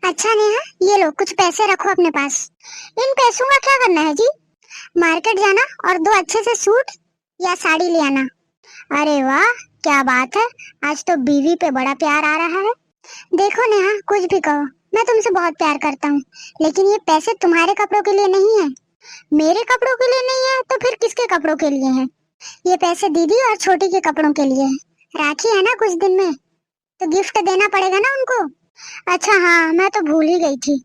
अच्छा नेहा, ये लो कुछ पैसे रखो अपने पास। इन पैसों का क्या करना है जी? मार्केट जाना और दो अच्छे से सूट या साड़ी ले आना। अरे वाह, क्या बात है। आज तो बीवी पे बड़ा प्यार आ रहा है। देखो नेहा, कुछ भी कहो, मैं तुमसे बहुत प्यार करता हूँ, लेकिन ये पैसे तुम्हारे कपड़ों के लिए नहीं है। मेरे कपड़ों के लिए नहीं है तो फिर किसके कपड़ों के लिए है? ये पैसे दीदी और छोटी के कपड़ों के लिए है। राखी है ना कुछ दिन में, तो गिफ्ट देना पड़ेगा ना उनको। अच्छा हाँ, मैं तो भूल ही गई थी।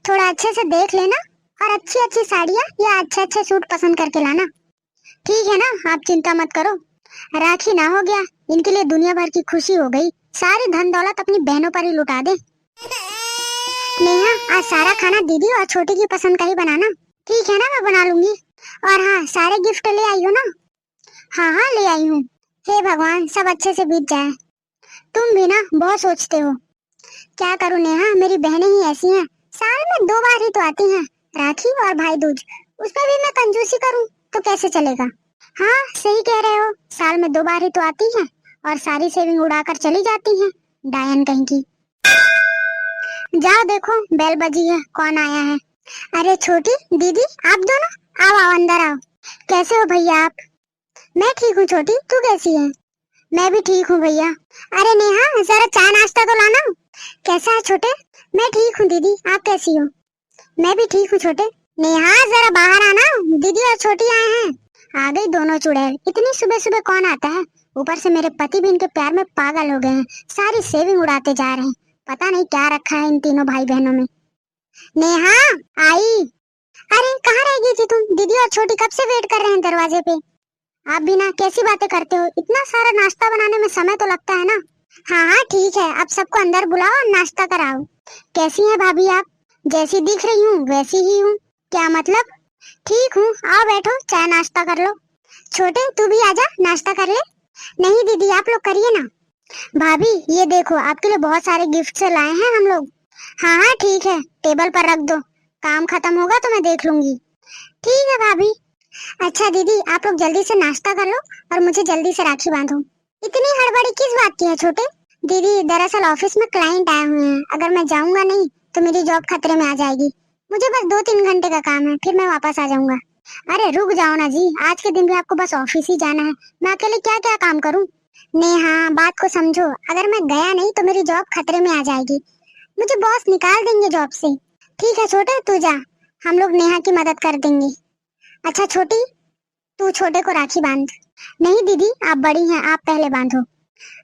थोड़ा अच्छे से देख लेना और अच्छी अच्छी साड़ियाँ या अच्छे अच्छे सूट पसंद करके लाना। ठीक है ना, आप चिंता मत करो। राखी ना हो गया, इनके लिए दुनिया भर की खुशी हो गई। सारी धन दौलत अपनी बहनों पर ही लुटा दे। नेहा, आज सारा खाना दीदी और छोटी की पसंद का ही बनाना। ठीक है ना, मैं बना लूंगी। और हाँ, सारे गिफ्ट ले आई हो ना? हाँ हाँ, ले आई हूँ। हे भगवान, सब अच्छे से बीत जाए। तुम भी ना बहुत सोचते हो। क्या करूँ नेहा, मेरी बहनें ही ऐसी हैं। साल में 2 बार ही तो आती हैं, राखी और भाई दूज। उसमें भी मैं कंजूसी करूँ तो कैसे चलेगा? हाँ सही कह रहे हो, साल में 2 बार ही तो आती हैं और सारी सेविंग उड़ाकर चली जाती हैं, डायन कहीं की। जाओ देखो, बेल बजी है, कौन आया है? अरे छोटी दीदी, आप दोनों आओ आओ अंदर आओ। कैसे हो भैया आप? मैं ठीक हूँ छोटी, तू कैसी है? मैं भी ठीक हूँ भैया। अरे नेहा, जरा चाय नाश्ता तो लाना। कैसा है छोटे? मैं ठीक हूँ दीदी, आप कैसी हो? मैं भी ठीक हूँ छोटे। नेहा जरा बाहर आना, दीदी और छोटी आए हैं। आ गई दोनों चुड़ैल। इतनी सुबह सुबह कौन आता है? ऊपर से मेरे पति भी इनके प्यार में पागल हो गए हैं, सारी सेविंग उड़ाते जा रहे हैं। पता नहीं क्या रखा है इन तीनों भाई बहनों में। नेहा आई। अरे कहाँ रह गई थी तुम? दीदी और छोटी कब से वेट कर रहे हैं दरवाजे पे। आप भी ना कैसी बातें करते हो, इतना सारा नाश्ता बनाने में समय तो लगता है ना। हाँ हाँ ठीक है, अब सबको अंदर बुलाओ और नाश्ता कराओ। कैसी हैं भाभी आप? जैसी दिख रही हूँ वैसी ही हूँ। क्या मतलब? ठीक हूँ, आओ बैठो, चाय नाश्ता कर लो। छोटे तू भी आजा, नाश्ता कर ले। नहीं दीदी, आप लोग करिए ना। भाभी ये देखो, आपके लिए बहुत सारे गिफ्ट से लाए हैं हम लोग। हाँ हाँ ठीक है, टेबल पर रख दो, काम खत्म होगा तो मैं देख लूंगी। ठीक है भाभी। अच्छा दीदी, आप लोग जल्दी से नाश्ता कर लो और मुझे जल्दी से राखी बांधो। इतनी हड़बड़ी किस बात की है छोटे? दीदी दरअसल ऑफिस में क्लाइंट आए हुए हैं, अगर मैं जाऊंगा नहीं तो मेरी जॉब खतरे में आ जाएगी। मुझे बस 2-3 घंटे का काम है, फिर मैं वापस आ जाऊंगा। अरे रुक जाओ ना जी, आज के दिन भी आपको बस ऑफिस ही जाना है, मैं अकेले क्या क्या काम करूं? नेहा बात को समझो, अगर मैं गया नहीं तो मेरी जॉब खतरे में आ जाएगी, मुझे बॉस निकाल देंगे जॉब से। ठीक है छोटे, तू जा, हम लोग नेहा की मदद कर देंगे। अच्छा छोटी, तू छोटे को राखी बांध। नहीं दीदी, आप बड़ी हैं, आप पहले बांधो।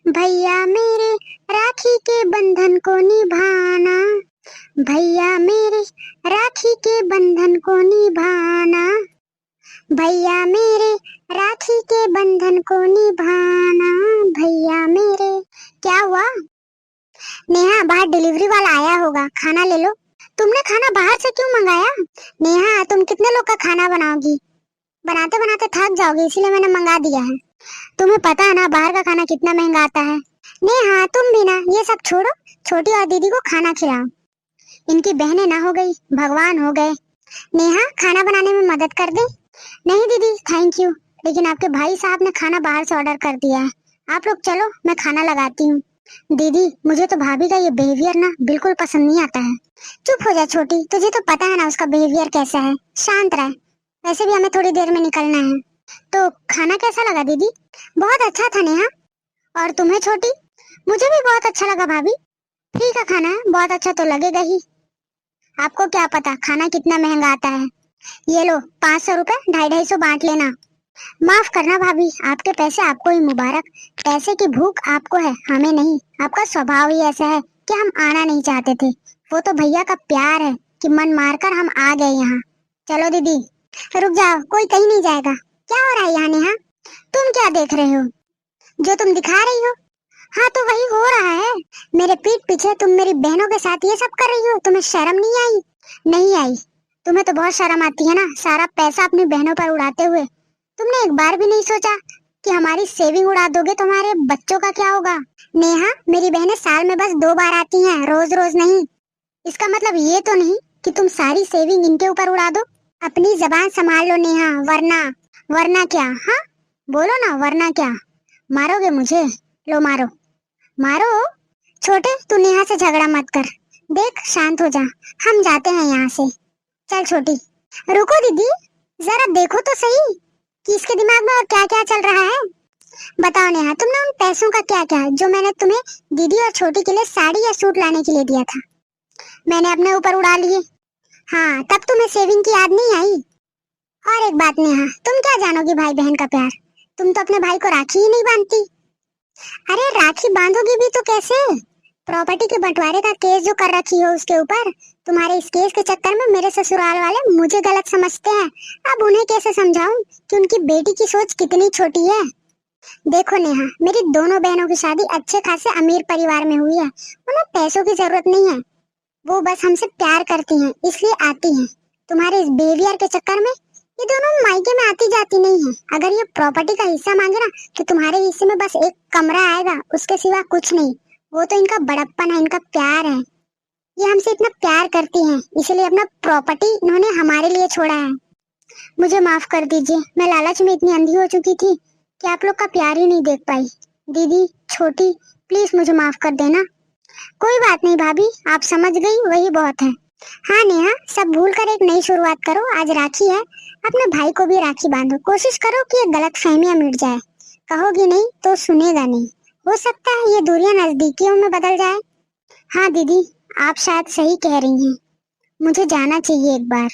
भैया मेरे राखी के बंधन को निभाना, भैया मेरे राखी के बंधन को निभाना, भैया मेरे राखी के बंधन को निभाना, भैया मेरे। क्या हुआ? नेहा बाहर डिलीवरी वाला आया होगा, खाना ले लो। तुमने खाना बाहर से क्यों मंगाया? नेहा तुम कितने लोग का खाना बनाओगी? बनाते बनाते थक जाओगे, इसीलिए मैंने मंगा दिया है। तुम्हें पता है ना बाहर का खाना कितना महंगा आता है। नेहा तुम भी ना ये सब छोड़ो, छोटी और दीदी को खाना खिलाओ। इनकी बहनें ना हो गई भगवान हो गए। नेहा खाना बनाने में मदद कर दे। नहीं दीदी थैंक यू, लेकिन आपके भाई साहब ने खाना बाहर से ऑर्डर कर दिया है, आप लोग चलो मैं खाना लगाती हूँ। दीदी मुझे तो भाभी का ये बिहेवियर ना बिल्कुल पसंद नहीं आता है। चुप हो जा छोटी, तुझे तो पता है ना उसका बिहेवियर कैसा है, शांत रह। वैसे भी हमें थोड़ी देर में निकलना है। तो खाना कैसा लगा दीदी? बहुत अच्छा था नेहा। और तुम्हें छोटी? मुझे भी बहुत अच्छा लगा भाभी। ठीक है, खाना बहुत अच्छा तो लगेगा ही। आपको क्या पता खाना कितना महंगा आता है। ये लो 500 रुपए, 250-250 बांट लेना। माफ करना भाभी, आपके पैसे आपको ही मुबारक। पैसे की भूख आपको है, हमें नहीं। आपका स्वभाव ही ऐसा है कि हम आना नहीं चाहते थे, वो तो भैया का प्यार है कि मन मारकर हम आ गए यहाँ। चलो दीदी रुक जाओ, कोई कहीं नहीं जाएगा। क्या हो रहा है यहाँ नेहा? तुम क्या देख रहे हो? जो तुम दिखा रही हो। हाँ तो वही हो रहा है, मेरे पीठ पीछे तुम मेरी बहनों के साथ ये सब कर रही हो। तुम्हें शर्म नहीं आई? नहीं आई? तुम्हें तो बहुत शर्म आती है ना, सारा पैसा अपनी बहनों पर उड़ाते हुए। तुमने एक बार भी नहीं सोचा कि हमारी सेविंग उड़ा दोगे तो हमारे बच्चों का क्या होगा? नेहा मेरी बहनें साल में बस 2 बार आती हैं, रोज रोज नहीं। इसका मतलब ये तो नहीं कि तुम सारी सेविंग इनके ऊपर उड़ा दो। अपनी जबान संभाल लो नेहा, वरना। वरना क्या? हाँ बोलो ना, वरना क्या? मारोगे मुझे? लो मारो, मारो। छोटे तू नेहा से झगड़ा मत कर, देख शांत हो जा, हम जाते हैं यहाँ से। चल छोटी। रुको दीदी, जरा देखो तो सही कि इसके दिमाग में और क्या क्या चल रहा है। बताओ नेहा, तुमने उन पैसों का क्या क्या जो मैंने तुम्हें दीदी और छोटी के लिए साड़ी या सूट लाने के लिए दिया था, मैंने अपने ऊपर उड़ा लिए। हाँ, तब तुम्हें सेविंग की याद नहीं आई। और एक बात नेहा, तुम क्या जानोगी भाई बहन का प्यार? तुम तो अपने भाई को राखी ही नहीं बांधती। अरे राखी बांधोगी भी तो कैसे? प्रॉपर्टी के बंटवारे का केस जो कर रखी हो उसके ऊपर। तुम्हारे इस केस के चक्कर में मेरे ससुराल वाले मुझे गलत समझते हैं। अब उन्हें कैसे समझाऊं कि उनकी बेटी की सोच कितनी छोटी है। देखो नेहा, मेरी दोनों बहनों की शादी अच्छे खासे अमीर परिवार में हुई है। उन्हें पैसों की जरूरत नहीं है, वो बस हमसे प्यार करती हैं इसलिए आती हैं। तुम्हारे इस बिहेवियर के चक्कर में ये दोनों मायके में आती जाती नहीं है। अगर ये प्रॉपर्टी का हिस्सा मांगे ना तो तुम्हारे हिस्से में बस एक कमरा आएगा, उसके सिवा कुछ नहीं। वो तो इनका बड़प्पन है, इनका प्यार है। ये हमसे इतना प्यार करती हैं, इसलिए अपना प्रॉपर्टी इन्होंने हमारे लिए छोड़ा है। मुझे माफ कर दीजिए, मैं लालच में इतनी अंधी हो चुकी थी कि आप लोग का प्यार ही नहीं देख पाई। दीदी, छोटी, प्लीज मुझे माफ कर देना। कोई बात नहीं भाभी, आप समझ गई वही बहुत है। हाँ नेहा, सब भूल कर एक नई शुरुआत करो। आज राखी है, अपने भाई को भी राखी बांधो। कोशिश करो कि ये गलत फहमियां मिट जाए। कहोगी नहीं तो सुनेगा नहीं। हो सकता है ये दूरियां नजदीकियों में बदल जाए। हाँ दीदी, आप शायद सही कह रही हैं। मुझे जाना चाहिए एक बार।